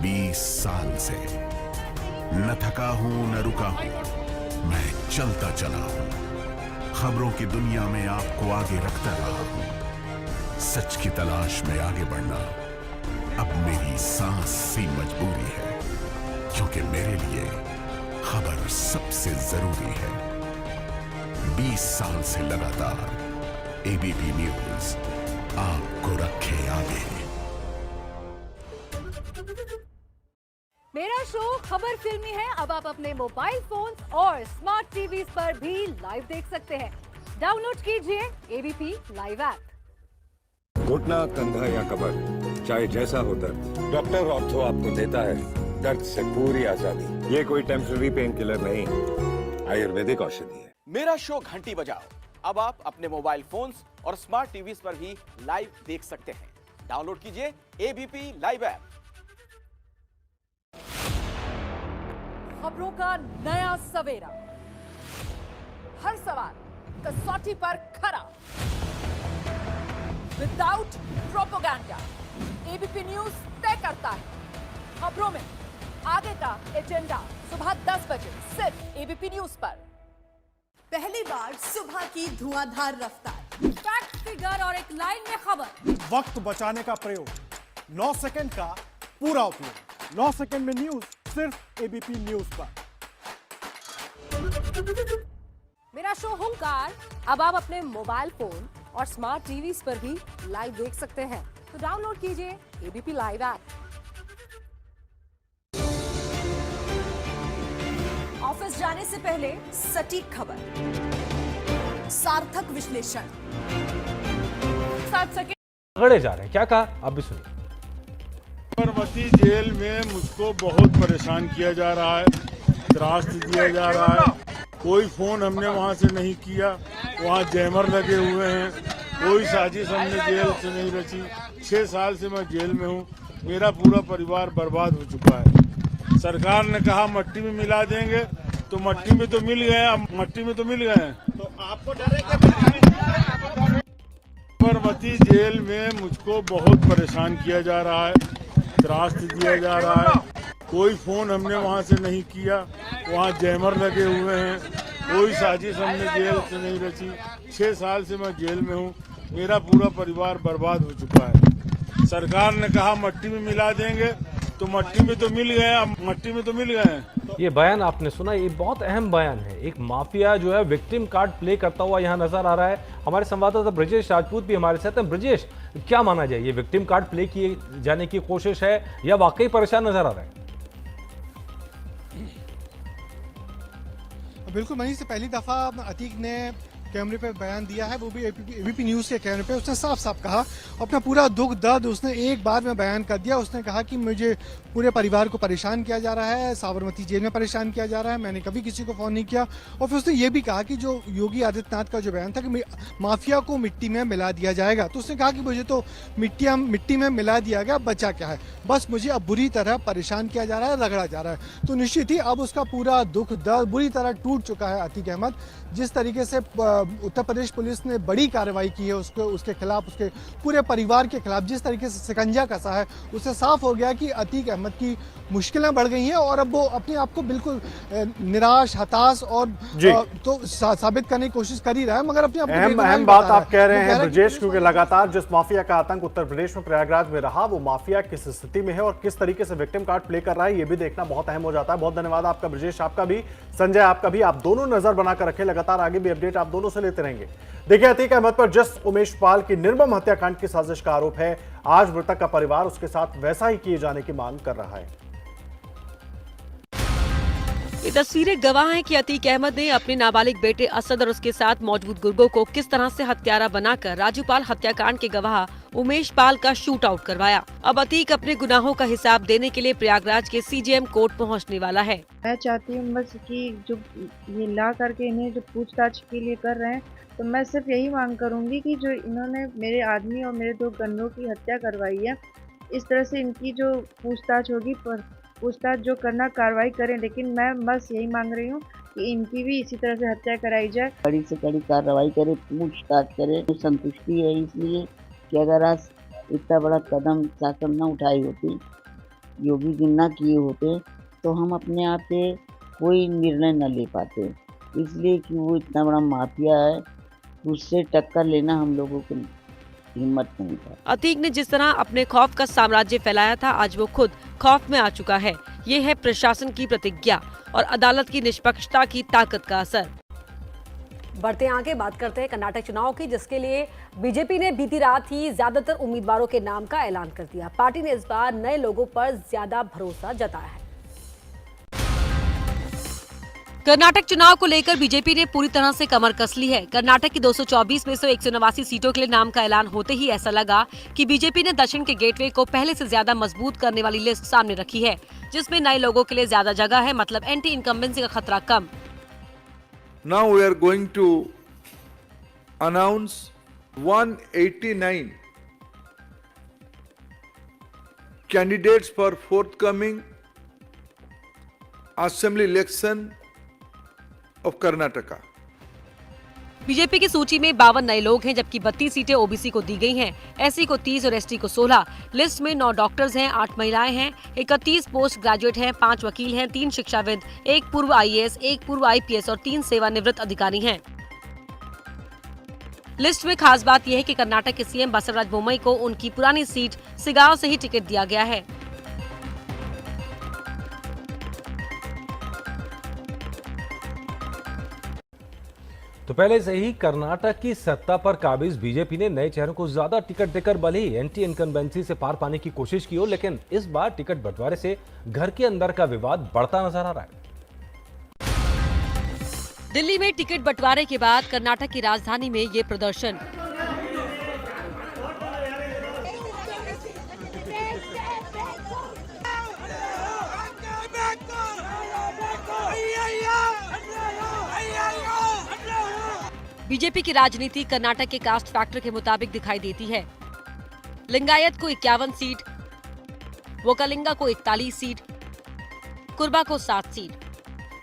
20 साल से न थका हूं न रुका हूं, मैं चलता चला हूं, खबरों की दुनिया में आपको आगे रखता रहा हूं। सच की तलाश में आगे बढ़ना अब मेरी सांस सी मजबूरी है, क्योंकि मेरे लिए खबर सबसे जरूरी है। 20 साल से लगातार एबीपी न्यूज आपको रखे आगे। मेरा शो खबर फिल्मी है अब आप अपने मोबाइल फोन और स्मार्ट टीवी पर भी लाइव देख सकते हैं। डाउनलोड कीजिए एबीपी लाइव ऐप। घुटना, कंधा या कमर, चाहे जैसा हो दर्द, डॉक्टर ऑर्थो आपको देता है दर्द से पूरी आजादी। ये कोई टेम्पररी पेन किलर नहीं, आयुर्वेदिक औषधि है। मेरा शो घंटी बजाओ अब आप अपने मोबाइल फोन्स और स्मार्ट टीवी पर भी लाइव देख सकते हैं। डाउनलोड कीजिए एबीपी लाइव ऐप। खबरों का नया सवेरा, हर सवाल कसौटी पर खरा, विदाउट प्रोपोगंडा। एबीपी न्यूज तय करता है खबरों में आगे का एजेंडा। सुबह 10 बजे सिर्फ एबीपी न्यूज पर। पहली बार सुबह की धुआंधार रफ्तार, फैक्ट, फिगर और एक लाइन में खबर। वक्त बचाने का प्रयोग, 9 सेकंड का पूरा उपयोग। 9 सेकंड में न्यूज सिर्फ एबीपी न्यूज पर। मेरा शो हुंकार अब आप अपने मोबाइल फोन और स्मार्ट टीवी पर भी लाइव देख सकते हैं, तो डाउनलोड कीजिए एबीपी लाइव ऐप। ऑफिस जाने से पहले सटीक खबर, सार्थक विश्लेषण, 7 सेकंड पकड़े जा रहे हैं। क्या कहा आप भी सुनिए। साबरमती जेल में मुझको बहुत परेशान किया जा रहा है, त्रास दिया जा रहा है। कोई फोन हमने वहां से नहीं किया, वहां जैमर लगे हुए हैं। कोई साजिश हमने जेल से नहीं रची। 6 साल से मैं जेल में हूं, मेरा पूरा परिवार बर्बाद हो चुका है। सरकार ने कहा मट्टी में मिला देंगे, तो मट्टी में तो मिल गए, अब मट्टी में तो मिल गए हैं। तो आपको साबरमती जेल में मुझको बहुत परेशान किया जा रहा है, त्रास दिया जा रहा है। कोई फोन हमने वहां से नहीं किया, वहां जैमर लगे हुए हैं। कोई साजिश हमने जेल से नहीं रची। 6 साल से मैं जेल में हूं, मेरा पूरा परिवार बर्बाद हो चुका है। सरकार ने कहा मट्टी में मिला देंगे, तो मट्टी में तो मिल गए, अब मट्टी में तो मिल गए हैं। ये बयान आपने सुना, ये बहुत अहम बयान है। एक माफिया जो है विक्टिम कार्ड प्ले करता हुआ यहाँ नजर आ रहा है। हमारे संवाददाता ब्रजेश राजपूत भी हमारे साथ हैं। ब्रजेश, क्या माना जाए, ये विक्टिम कार्ड प्ले किए जाने की कोशिश है या वाकई परेशान नजर आ रहा है? बिल्कुल वहीं से पहली दफा अतीक ने कैमरे पे बयान दिया है, वो भी एबीपी न्यूज के कैमरे पे। उसने साफ साफ कहा, अपना पूरा दुख दर्द उसने एक बार में बयान कर दिया। उसने कहा कि मुझे पूरे परिवार को परेशान किया जा रहा है, साबरमती जेल में परेशान किया जा रहा है, मैंने कभी किसी को फोन नहीं किया। और फिर उसने ये भी कहा कि जो योगी आदित्यनाथ का जो बयान था कि माफिया को मिट्टी में मिला दिया जाएगा, तो उसने कहा कि मुझे तो मिट्टी में मिला दिया गया, बचा क्या है, बस मुझे अब बुरी तरह परेशान किया जा रहा है, रगड़ा जा रहा है। तो निश्चित ही अब उसका पूरा दुख दर्द बुरी तरह टूट चुका है अतीक अहमद। जिस तरीके से उत्तर प्रदेश पुलिस ने बड़ी कार्रवाई की है उसके खिलाफ, उसके पूरे परिवार के खिलाफ, जिस तरीके से शिकंजा कसा है, उससे साफ हो गया कि अतीक अहमद की मुश्किलें बढ़ गई हैं और अब वो अपने आप को बिल्कुल निराश, हताश और तो साबित करने की कोशिश कर ही रहा है, मगर अपने आप को अहम बात आप कह रहे हैं ब्रजेश, क्योंकि लगातार जिस माफिया का आतंक उत्तर प्रदेश में प्रयागराज में रहा, वो माफिया किस स्थिति में है और किस तरीके से विक्टिम कार्ड प्ले कर रहा है, ये भी देखना बहुत अहम हो जाता है। बहुत धन्यवाद आपका ब्रजेश, आपका भी, संजय आपका भी। आप दोनों नजर बनाकर रखें, लगातार आगे भी अपडेट आप दोनों से लेते रहेंगे। देखिए, अतीक अहमद पर जिस उमेश पाल की निर्मम हत्याकांड की साजिश का आरोप है, आज मृतक का परिवार उसके साथ वैसा ही किए जाने की मांग कर रहा है। ये तस्वीरें गवाह हैं कि अतीक अहमद ने अपने नाबालिग बेटे असद और उसके साथ मौजूद गुर्गों को किस तरह से हत्यारा बनाकर राजूपाल हत्याकांड के गवाह उमेश पाल का शूट आउट करवाया। अब अतीक अपने गुनाहों का हिसाब देने के लिए प्रयागराज के सीजेएम कोर्ट पहुंचने वाला है। मैं चाहती हूँ बस कि जो ये ला करके इन्हें जो पूछताछ के लिए कर रहे हैं, तो मैं सिर्फ यही मांग करूंगी कि जो इन्होंने मेरे आदमी और मेरे 2 गन्नों की हत्या करवाई है, इस तरह से इनकी जो पूछताछ होगी, पूछताछ जो करना कार्रवाई करें, लेकिन मैं बस यही मांग रही हूँ कि इनकी भी इसी तरह से हत्या कराई जाए। कड़ी से कड़ी कार्रवाई करे, पूछताछ करे। तो संतुष्टि है इसलिए कि अगर आज इतना बड़ा कदम शासन न उठाई होती, योगी जी ना किए होते तो हम अपने आप से कोई निर्णय न ले पाते, इसलिए कि वो इतना बड़ा माफिया है, उससे टक्कर लेना हम लोगों को हिम्मत नहीं था। अतीक ने जिस तरह अपने खौफ का साम्राज्य फैलाया था, आज वो खुद खौफ में आ चुका है। ये है प्रशासन की प्रतिज्ञा और अदालत की निष्पक्षता की ताकत का असर। बढ़ते आगे बात करते हैं कर्नाटक चुनाव की, जिसके लिए बीजेपी ने बीती रात ही ज्यादातर उम्मीदवारों के नाम का ऐलान कर दिया। पार्टी ने इस बार नए लोगों पर ज्यादा भरोसा जताया है। कर्नाटक चुनाव को लेकर बीजेपी ने पूरी तरह से कमर कस ली है। कर्नाटक की 224 में से 189 सीटों के लिए नाम का ऐलान होते ही ऐसा लगा कि बीजेपी ने दक्षिण के गेटवे को पहले से ज्यादा मजबूत करने वाली लिस्ट सामने रखी है, जिसमें नए लोगों के लिए ज्यादा जगह है, मतलब एंटी इनकम्बेंसी का खतरा कम। Now we are going to announce 189 candidates for forthcoming assembly election of Karnataka. BJP की सूची में 52 नए लोग हैं, जबकि 32 सीटें ओबीसी को दी गई हैं। एससी को 30 और एसटी को 16। लिस्ट में 9 डॉक्टर्स हैं, 8 महिलाएं हैं, 31 पोस्ट ग्रेजुएट हैं, 5 वकील हैं, 3 शिक्षाविद, 1 पूर्व आईएएस, 1 पूर्व आईपीएस और 3 सेवानिवृत्त अधिकारी हैं। लिस्ट में खास बात यह है कि कर्नाटक के सीएम बसवराज बोम्मई को उनकी पुरानी सीट सिगांव से ही टिकट दिया गया है। तो पहले से ही कर्नाटक की सत्ता पर काबिज बीजेपी ने नए चेहरों को ज्यादा टिकट देकर भले ही एंटी इनकम्बेंसी से पार पाने की कोशिश की हो, लेकिन इस बार टिकट बंटवारे से घर के अंदर का विवाद बढ़ता नजर आ रहा है। दिल्ली में टिकट बंटवारे के बाद कर्नाटक की राजधानी में ये प्रदर्शन। बीजेपी की राजनीति कर्नाटक के कास्ट फैक्टर के मुताबिक दिखाई देती है। लिंगायत को 51 सीट, वोकालिंगा को 41 सीट, कुर्बा को 7 सीट।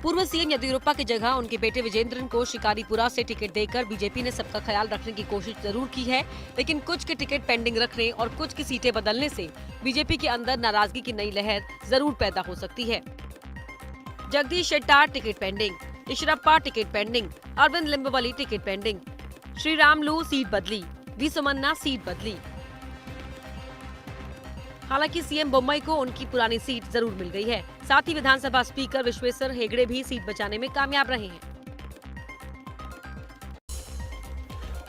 पूर्व सीएम येदियुरप्पा की जगह उनके बेटे विजेंद्रन को शिकारीपुरा से टिकट देकर बीजेपी ने सबका ख्याल रखने की कोशिश जरूर की है, लेकिन कुछ के टिकट पेंडिंग रखने और कुछ की सीटें बदलने से बीजेपी के अंदर नाराजगी की नई लहर जरूर पैदा हो सकती है। Jagdish Shettar ticket pending, Eshwarappa ticket pending, Arvind Limbavali ticket pending, Sriramulu seat बदली, वी सोमन्ना सीट बदली। हालांकि सीएम बोम्मई को उनकी पुरानी सीट जरूर मिल गई है। साथ ही विधानसभा स्पीकर विश्वेश्वर हेगड़े भी सीट बचाने में कामयाब रहे हैं।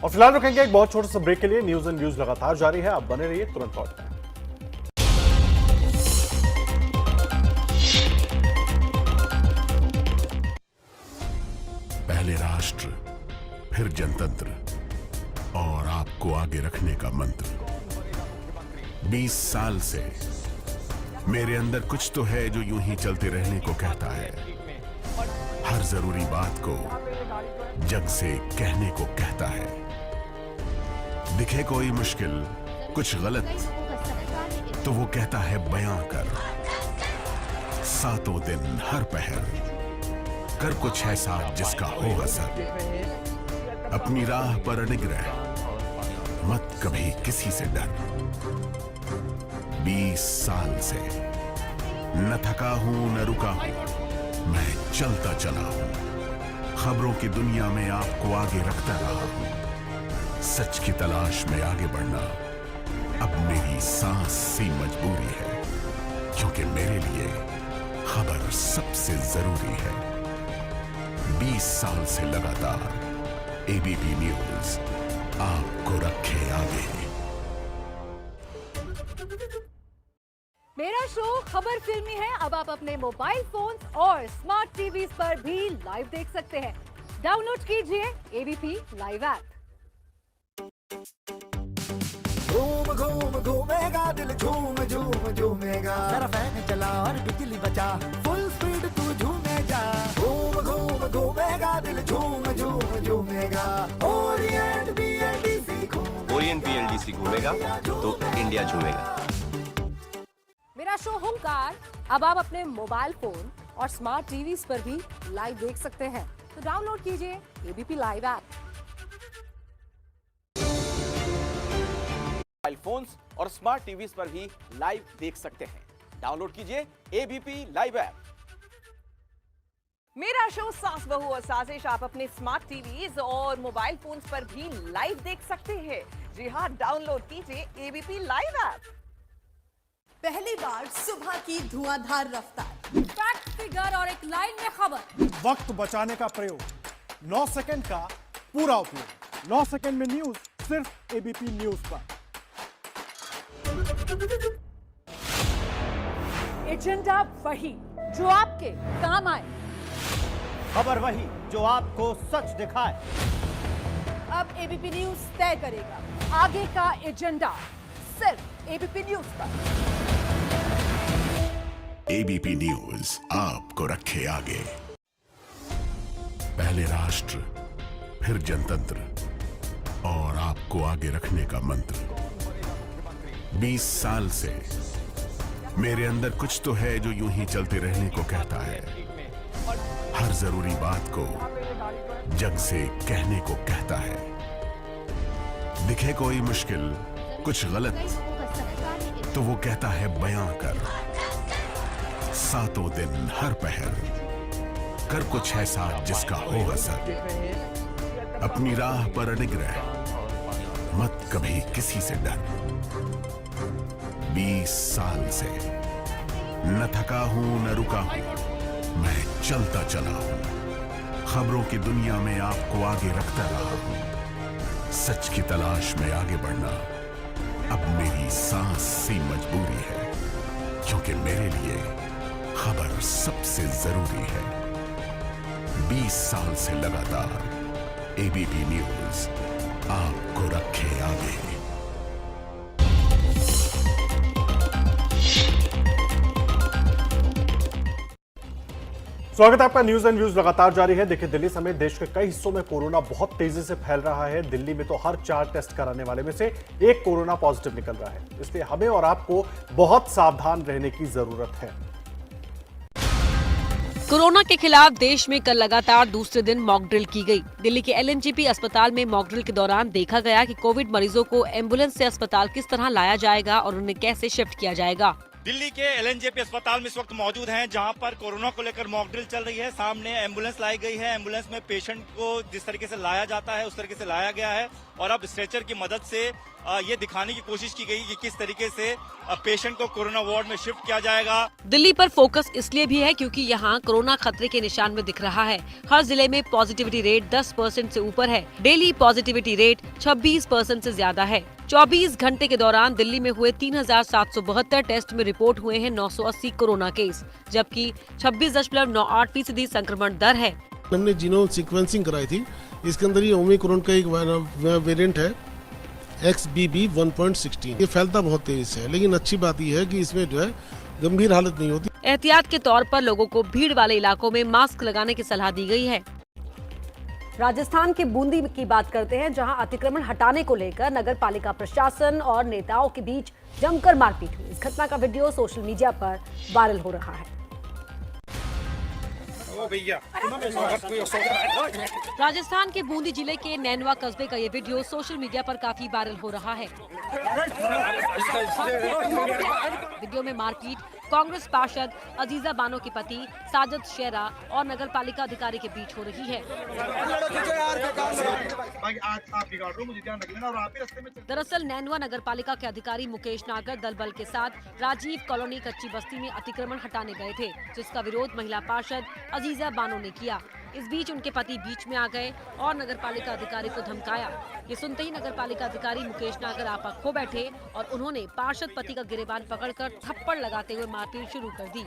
और फिलहाल रुकेंगे एक बहुत छोटे से ब्रेक के लिए। न्यूज एंड व्यूज लगातार जारी है, आप बने रहिए, तुरंत लौटते हैं। पहले राष्ट्र, फिर जनतंत्र और आपको आगे रखने का मंत्र। 20 साल से मेरे अंदर कुछ तो है जो यूं ही चलते रहने को कहता है। हर जरूरी बात को जग से कहने को कहता है। दिखे कोई मुश्किल, कुछ गलत, तो वो कहता है बयां कर। सातों दिन हर पहर कर कुछ ऐसा जिसका हो असर। अपनी राह पर अडिग रह, मत कभी किसी से डर। 20 साल से न थका हूं न रुका हूं, मैं चलता चला हूं। खबरों की दुनिया में आपको आगे रखता रहा हूं। सच की तलाश में आगे बढ़ना अब मेरी सांस सी मजबूरी है, क्योंकि मेरे लिए खबर सबसे जरूरी है। 20 साल से लगातार एबीपी न्यूज आपको रखे आगे। मेरा शो खबर फिल्मी है अब आप अपने मोबाइल फोन और स्मार्ट टीवी पर भी लाइव देख सकते हैं। डाउनलोड कीजिए एबीपी लाइव ऐप। घूम घूम घूमेगा दिल, झूम झूम झूमेगा। जरा फैन चला और बिजली बचा, फुल स्पीड तू झूमेगा। घूम घूम घूमेगा दिल, झूम झूम झूमेगा। ओरिएंट बीएलडीसी घूमेगा तो इंडिया झूमेगा। मेरा शो हुंकार अब आप अपने मोबाइल फोन और स्मार्ट टीवी पर भी लाइव देख सकते हैं, तो डाउनलोड कीजिए ABP live app. Mobile phones और स्मार्ट टीवी पर भी लाइव देख सकते हैं। डाउनलोड कीजिए एबीपी लाइव ऐप। मेरा शो सास बहू और साजिश आप अपने स्मार्ट टीवीज और मोबाइल फोन्स पर भी लाइव देख सकते हैं। जी हाँ, डाउनलोड कीजिए एबीपी लाइव ऐप। पहली बार सुबह की धुआंधार रफ्तार, फैक्ट, फिगर और एक लाइन में खबर। वक्त बचाने का प्रयोग, 9 सेकंड का पूरा उपयोग। 9 सेकंड में न्यूज सिर्फ एबीपी न्यूज पर। एजेंडा वही जो आपके काम आए, खबर वही जो आपको सच दिखाए। अब एबीपी न्यूज तय करेगा आगे का एजेंडा, सिर्फ एबीपी न्यूज पर। एबीपी न्यूज आपको रखे आगे। पहले राष्ट्र, फिर जनतंत्र और आपको आगे रखने का मंत्र। 20 साल से मेरे अंदर कुछ तो है जो यूं ही चलते रहने को कहता है। हर जरूरी बात को जग से कहने को कहता है। दिखे कोई मुश्किल, कुछ गलत, तो वो कहता है बयां कर। सातों दिन हर पहर कर कुछ ऐसा जिसका हो असर। अपनी राह पर अडिग रह, मत कभी किसी से डर। 20 साल से न थका हूं न रुका हूं, मैं चलता चला हूं। खबरों की दुनिया में आपको आगे रखता रहा हूं। सच की तलाश में आगे बढ़ना अब मेरी सांस सी मजबूरी है, क्योंकि मेरे लिए खबर सबसे जरूरी है। 20 साल से लगातार एबीपी न्यूज आपको रखे आगे। स्वागत है आपका। न्यूज एंड व्यूज लगातार जारी है। देखिए, दिल्ली समेत देश के कई हिस्सों में कोरोना बहुत तेजी से फैल रहा है। दिल्ली में तो हर 4 टेस्ट कराने वाले में से एक कोरोना पॉजिटिव निकल रहा है। इसलिए हमें और आपको बहुत सावधान रहने की जरूरत है। कोरोना के खिलाफ देश में कल लगातार दूसरे दिन मॉक ड्रिल की गई। दिल्ली के एलएनजेपी अस्पताल में मॉक ड्रिल के दौरान देखा गया कि कोविड मरीजों को एम्बुलेंस से अस्पताल किस तरह लाया जाएगा और उन्हें कैसे शिफ्ट किया जाएगा। दिल्ली के एलएनजेपी अस्पताल में इस वक्त मौजूद हैं, जहां पर कोरोना को लेकर मॉक ड्रिल चल रही है। सामने एम्बुलेंस लाई गई है। एम्बुलेंस में पेशेंट को जिस तरीके से लाया जाता है उस तरीके से लाया गया है और अब स्ट्रेचर की मदद से ये दिखाने की कोशिश की गई कि किस तरीके से पेशेंट को कोरोना वार्ड में शिफ्ट किया जाएगा। दिल्ली पर फोकस इसलिए भी है क्योंकि यहाँ कोरोना खतरे के निशान में दिख रहा है। हर जिले में पॉजिटिविटी रेट 10% से ऊपर है। डेली पॉजिटिविटी रेट 26% से ज्यादा है। 24 घंटे के दौरान दिल्ली में हुए 3772 टेस्ट में रिपोर्ट हुए हैं 980 कोरोना केस, जबकि 26.98% संक्रमण दर है। हमने जीनोम सीक्वेंसिंग कराई थी। इसके अंदर ये ओमिक्रॉन का एक वेरिएंट है XBB 1.16। ये फैलता बहुत तेजी से है, लेकिन अच्छी बात यह है कि इसमें जो है गंभीर हालत नहीं होती। एहतियात के तौर पर लोगों को भीड़ वाले इलाकों में मास्क लगाने की सलाह दी गई है। राजस्थान के बूंदी की बात करते हैं, जहां अतिक्रमण हटाने को लेकर नगर पालिका प्रशासन और नेताओं के बीच जमकर मारपीट हुई। इस घटना का वीडियो सोशल मीडिया पर वायरल हो रहा है। राजस्थान के बूंदी जिले के नैनवा कस्बे का ये वीडियो सोशल मीडिया पर काफी वायरल हो रहा है। वीडियो में मारपीट कांग्रेस पार्षद अजीजा बानो के पति साजिद शेरा और नगर पालिका अधिकारी के बीच हो रही है। दरअसल नैनवा नगर पालिका के अधिकारी मुकेश नागर दल बल के साथ राजीव कॉलोनी कच्ची बस्ती में अतिक्रमण हटाने गए थे, जिसका विरोध महिला पार्षद अजीजा बानो ने किया। इस बीच उनके पति बीच में आ गए और नगर पालिका अधिकारी को धमकाया। ये सुनते ही नगर पालिका अधिकारी मुकेश नागर आपा खो बैठे और उन्होंने पार्षद पति का गिरेबान पकड़कर थप्पड़ लगाते हुए मारपीट शुरू कर दी।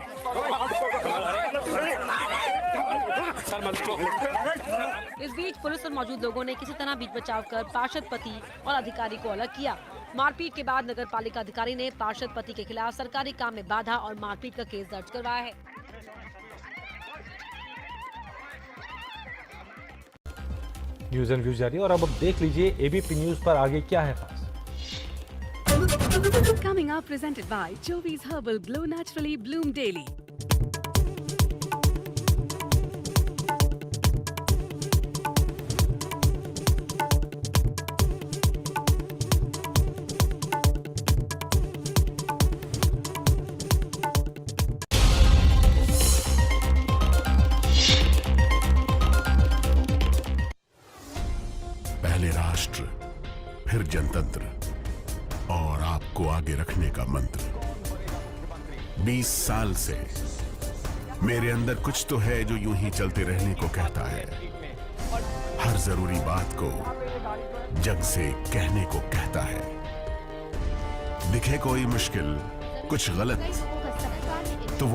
इस बीच पुलिस और मौजूद लोगों ने किसी तरह बीच बचाव कर पार्षद पति और अधिकारी को अलग किया। मारपीट के बाद नगर पालिका अधिकारी ने पार्षद पति के खिलाफ सरकारी काम में बाधा और मारपीट का केस दर्ज करवाया है। न्यूज एंड व्यूज जारी और अब देख लीजिए एबीपी न्यूज पर आगे क्या है खास। Coming up, presented by Jovi's Herbal Glow Naturally Bloom Daily. पहले राष्ट्र, फिर जनतंत्र और आपको आगे रखने का मंत्र। 20 साल से मेरे अंदर कुछ तो है जो यूं ही चलते रहने को कहता है। हर जरूरी बात को जग से कहने को कहता है। दिखे कोई मुश्किल, कुछ गलत, तो वो